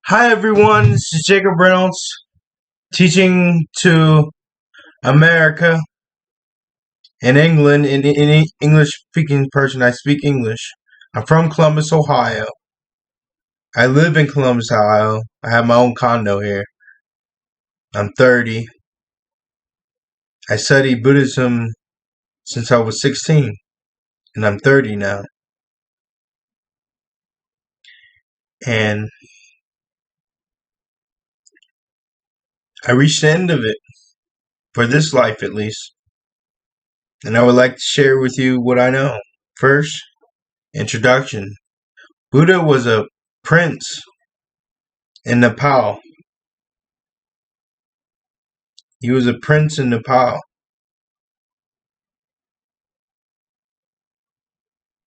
Hi everyone, this is Jacob Reynolds teaching to America and England in English speaking person. I speak English. I'm from Columbus, Ohio. I live in Columbus, Ohio. I have my own condo here. I'm 30. I studied Buddhism since I was 16 and I'm 30 now. And I reached the end of it for this life at least. And I would like to share with you what I know. First, introduction. Buddha was a prince in Nepal. He was a prince in Nepal.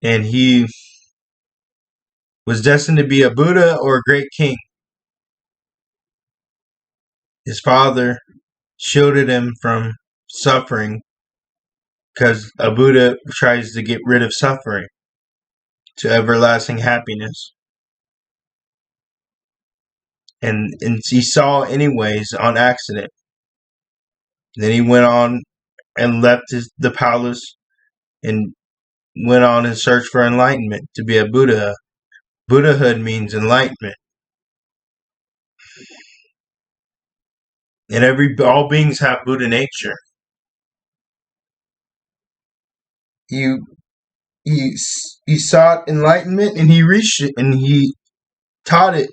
And he was destined to be a Buddha or a great king. His father shielded him from suffering because a Buddha tries to get rid of suffering to everlasting happiness. And he saw anyways on accident. Then he went on and left the palace and went on in search for enlightenment to be a Buddha. Buddhahood means enlightenment. And all beings have Buddha nature. He sought enlightenment and he reached it, and he taught it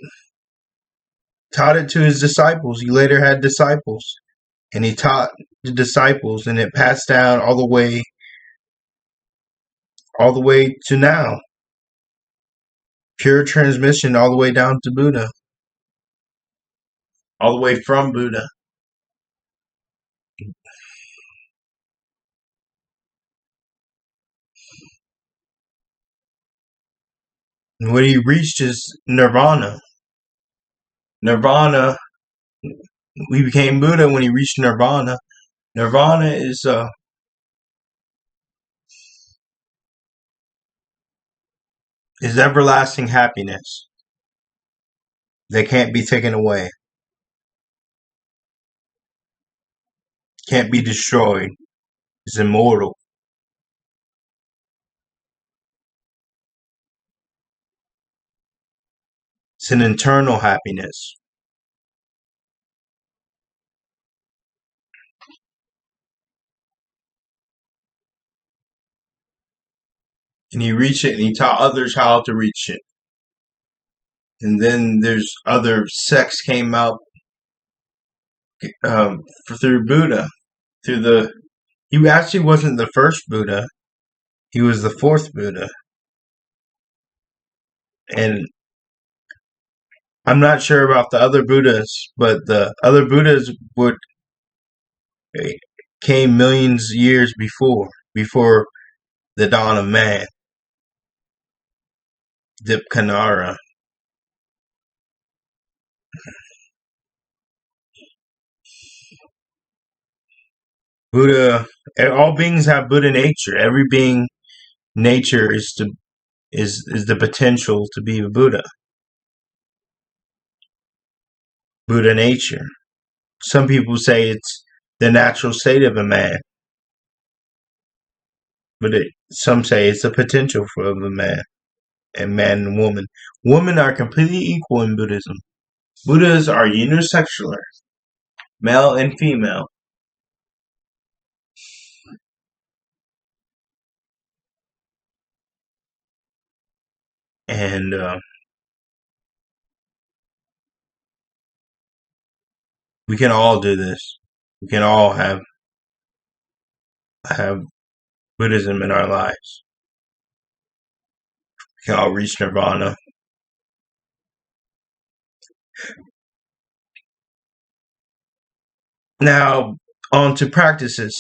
to his disciples. He later had disciples, and he taught the disciples, and it passed down all the way to now. Pure transmission all the way down to Buddha, all the way from Buddha. And what he reached is nirvana. Nirvana, we became Buddha when he reached nirvana. Nirvana is everlasting happiness that can't be taken away, can't be destroyed. It's immortal. It's an internal happiness. And he reached it, and he taught others how to reach it. And then there's other sects came out through Buddha. He actually wasn't the first Buddha. He was the fourth Buddha. And I'm not sure about the other Buddhas, but the other Buddhas came millions of years before the dawn of man. Dipkanara. Buddha, all beings have Buddha nature. Every being nature is the potential to be a Buddha. Buddha nature. Some people say it's the natural state of a man, but some say it's the potential for a man, and man and woman. Women are completely equal in Buddhism. Buddhas are unisecular, male and female. And we can all do this. We can all have Buddhism in our lives. We can all reach nirvana. Now, on to practices.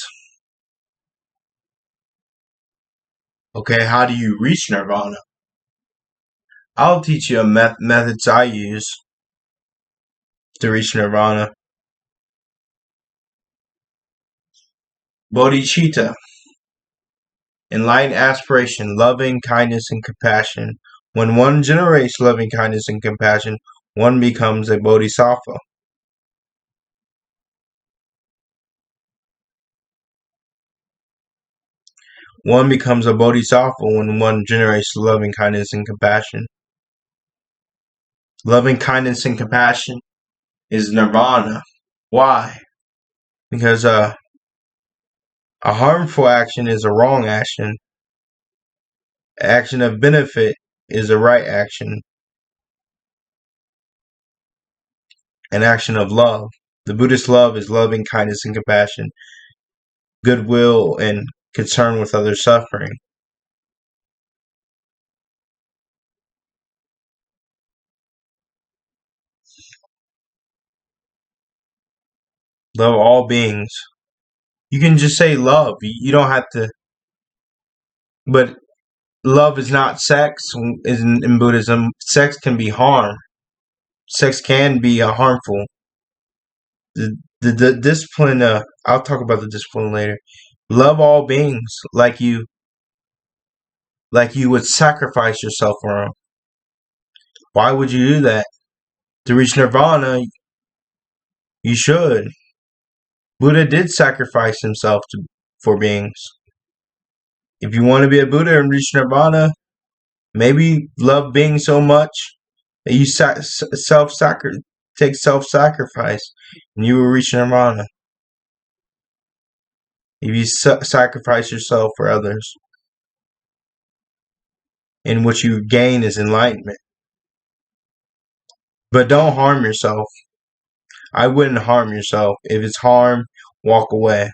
Okay, how do you reach nirvana? I'll teach you methods I use to reach nirvana. Bodhicitta. Enlightened aspiration, loving kindness and compassion. When one generates loving kindness and compassion, one becomes a bodhisattva. One becomes a bodhisattva when one generates loving kindness and compassion. Loving kindness and compassion is nirvana. Why? Because a harmful action is a wrong action. Action of benefit is a right action. An action of love. The Buddhist love is loving kindness and compassion, goodwill and concern with others' suffering. Love all beings. You can just say love. You don't have to. But love is not sex in Buddhism. Sex can be harm. Sex can be harmful. The discipline, I'll talk about the discipline later. Love all beings like you would sacrifice yourself for them. Why would you do that? To reach nirvana, you should. Buddha did sacrifice himself for beings. If you want to be a Buddha and reach nirvana, maybe love beings so much that you take self-sacrifice and you will reach nirvana. If you sacrifice yourself for others, and what you gain is enlightenment. But don't harm yourself. I wouldn't harm yourself. If it's harm, walk away.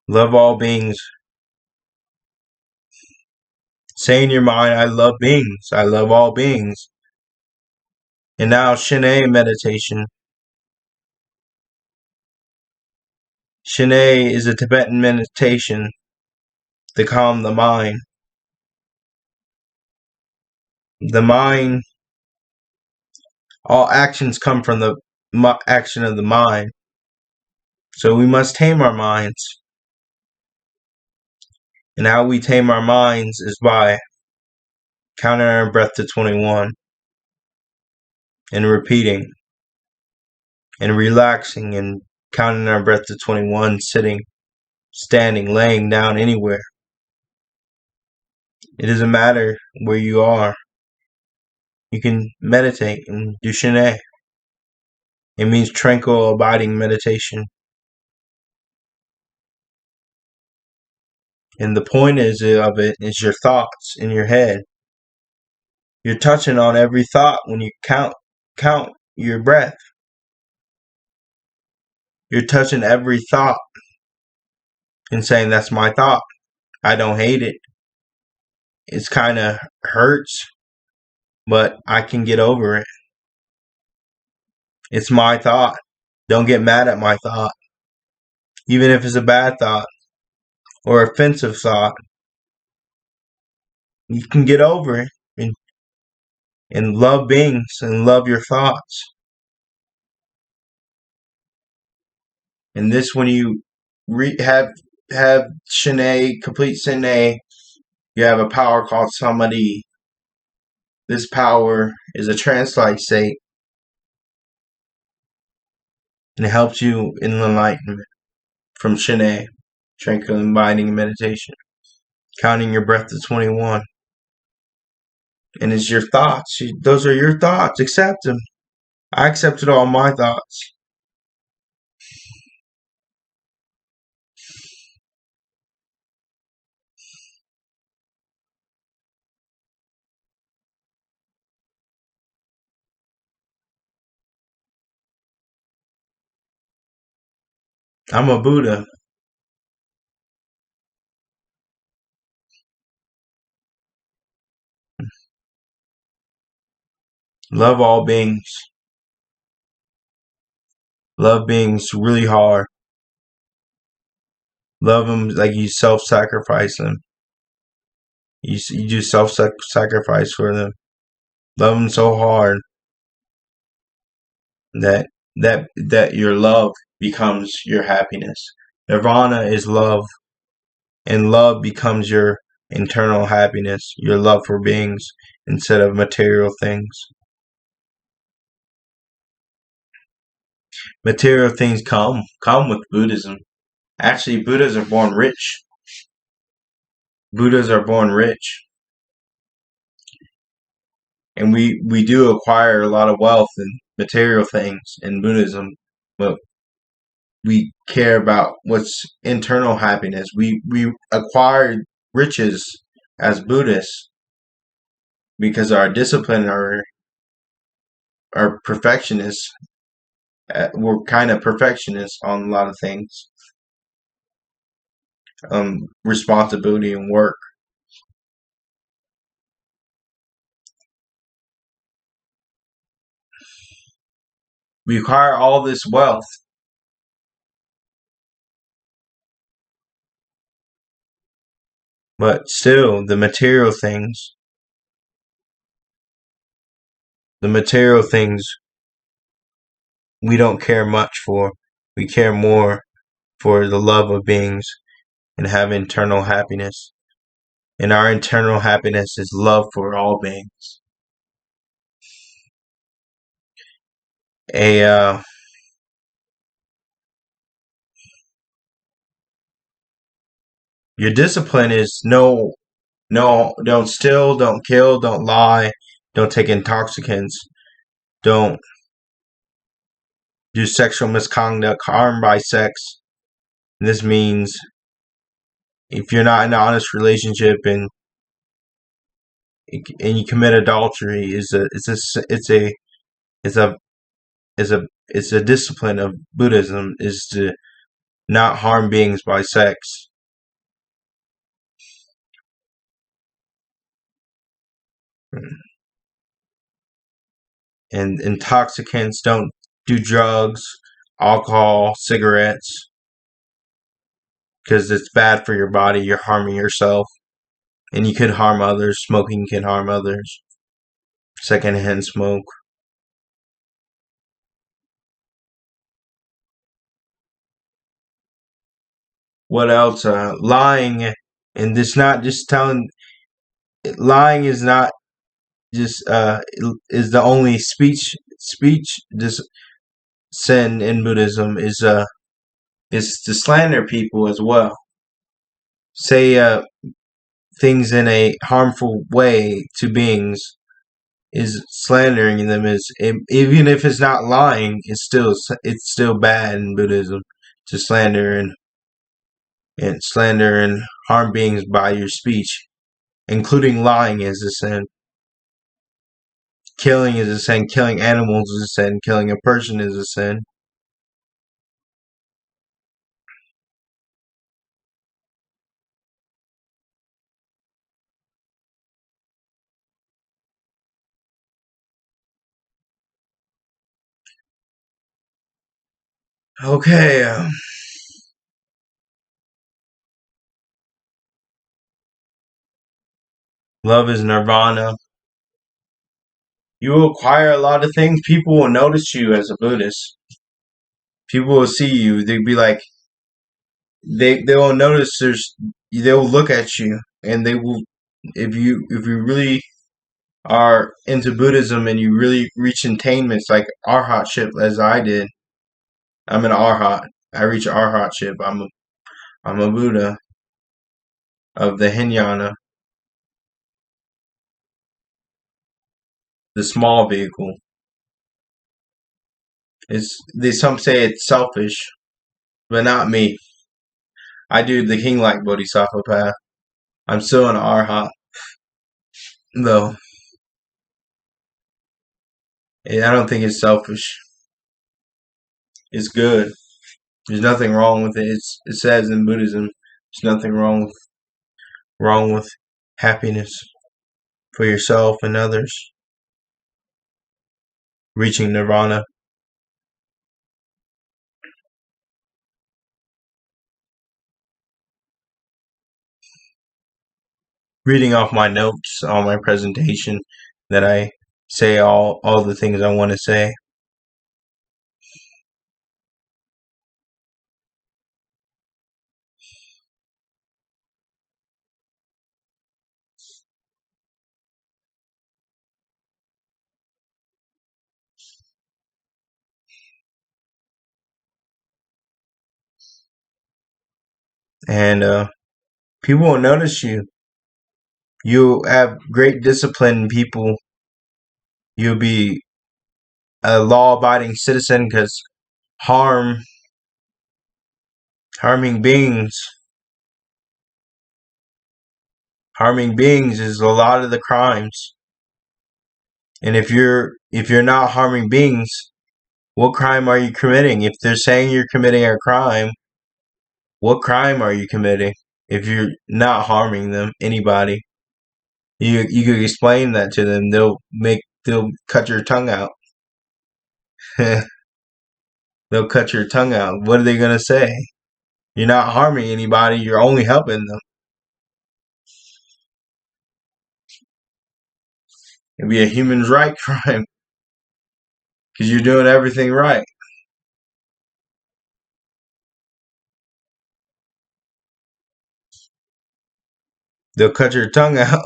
Love all beings. Say in your mind, I love beings. I love all beings. And now Shine meditation. Shine is a Tibetan meditation to calm the mind. The mind, all actions come from the action of the mind. So we must tame our minds. And how we tame our minds is by counting our breath to 21 and repeating and relaxing and counting our breath to 21, sitting, standing, laying down, anywhere. It doesn't matter where you are. You can meditate and do Shine. It means tranquil, abiding meditation. And the point of it is your thoughts in your head. You're touching on every thought when you count your breath. You're touching every thought and saying, that's my thought. I don't hate it. It's kind of hurts, but I can get over it. It's my thought. Don't get mad at my thought. Even if it's a bad thought or offensive thought, you can get over it and love beings and love your thoughts. And this, when you have Shine, complete Shine, you have a power called Samadhi. This power is a trance-like state, and it helps you in enlightenment from Shine, tranquil, abiding meditation, counting your breath to 21. And it's your thoughts. Those are your thoughts. Accept them. I accepted all my thoughts. I'm a Buddha. Love all beings. Love beings really hard. Love them like you self-sacrifice them. You do self-sacrifice for them. Love them so hard that your love becomes your happiness. Nirvana is love. And love becomes your internal happiness, your love for beings instead of material things. Material things come with Buddhism. Actually, Buddhas are born rich. Buddhas are born rich. And we do acquire a lot of wealth and material things in Buddhism, but we care about what's internal happiness. We acquire riches as Buddhists because our discipline are perfectionists. We're kind of perfectionists on a lot of things, responsibility and work. We acquire all this wealth, but still, the material things, we don't care much for. We care more for the love of beings and have internal happiness. And our internal happiness is love for all beings. A Your discipline is no, don't steal, don't kill, don't lie, don't take intoxicants, don't do sexual misconduct, harm by sex. This means if you're not in an honest relationship and you commit adultery, it's a it's a discipline of Buddhism is to not harm beings by sex. And intoxicants, don't do drugs, alcohol, cigarettes, because it's bad for your body. You're harming yourself, and you could harm others. Smoking can harm others. Secondhand smoke. What else? Lying, and this not just telling. Lying is not just is the only speech this sin in Buddhism is to slander people as well. Say things in a harmful way to beings is slandering them is even if it's not lying, it's still bad in Buddhism to slander and harm beings by your speech, including lying is a sin. Killing is a sin. Killing animals is a sin. Killing a person is a sin. Okay, love is nirvana. You will acquire a lot of things. People will notice you as a Buddhist. People will see you. They'll be like, they will notice they will look at you and they will if you really are into Buddhism and you really reach attainments like arhatship as I did. I'm an arhat. I reach arhatship. I'm a Buddha of the Hinayana, the small vehicle. Some say it's selfish, but not me. I do the king-like bodhisattva path. I'm still an arhat, though. I don't think it's selfish. It's good. There's nothing wrong with it. It says in Buddhism, there's nothing wrong with happiness for yourself and others. Reaching nirvana. Reading off my notes on my presentation that I say all the things I want to say. and people will notice you. You'll have great discipline. People, you'll be a law-abiding citizen because harm, harming beings, harming beings is a lot of the crimes. And if you're not harming beings, what crime are you committing? If they're saying you're committing a crime, what crime are you committing? If you're not harming them, anybody, you could explain that to them. They'll cut your tongue out. They'll cut your tongue out. What are they gonna say? You're not harming anybody. You're only helping them. It'd be a human right crime because you're doing everything right. They'll cut your tongue out.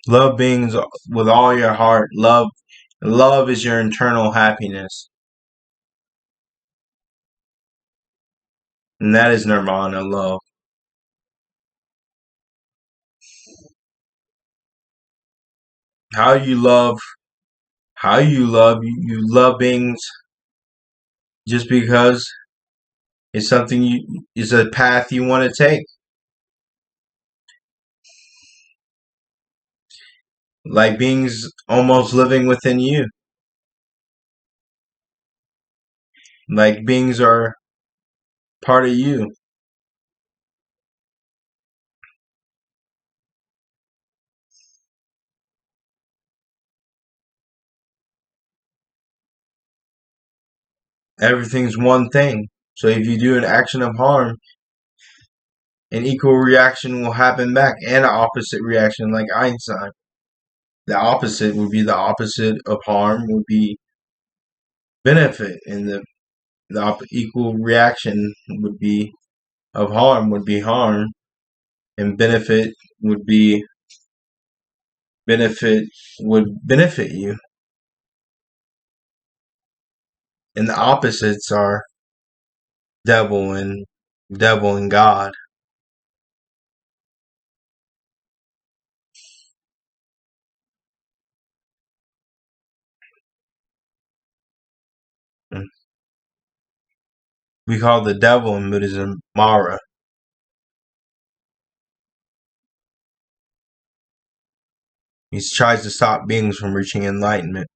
Love beings with all your heart. Love is your internal happiness, and that is nirvana. Love. How you love. How you love. You love beings just because it's something you. It's a path you want to take. Like beings almost living within you. Like beings are part of you. Everything's one thing. So if you do an action of harm, an equal reaction will happen back and an opposite reaction like Einstein. The opposite would be the opposite of harm would be benefit, and the equal reaction would be of harm would be harm, and would be benefit would benefit you. And the opposites are devil and devil and God. We call the devil in Buddhism Mara. He tries to stop beings from reaching enlightenment.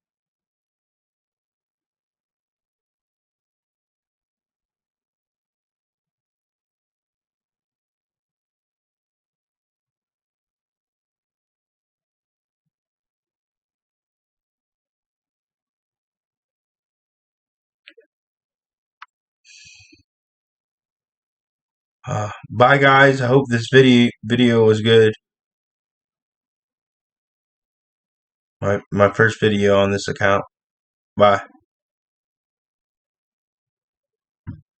Bye guys. I hope this video was good. My first video on this account. Bye.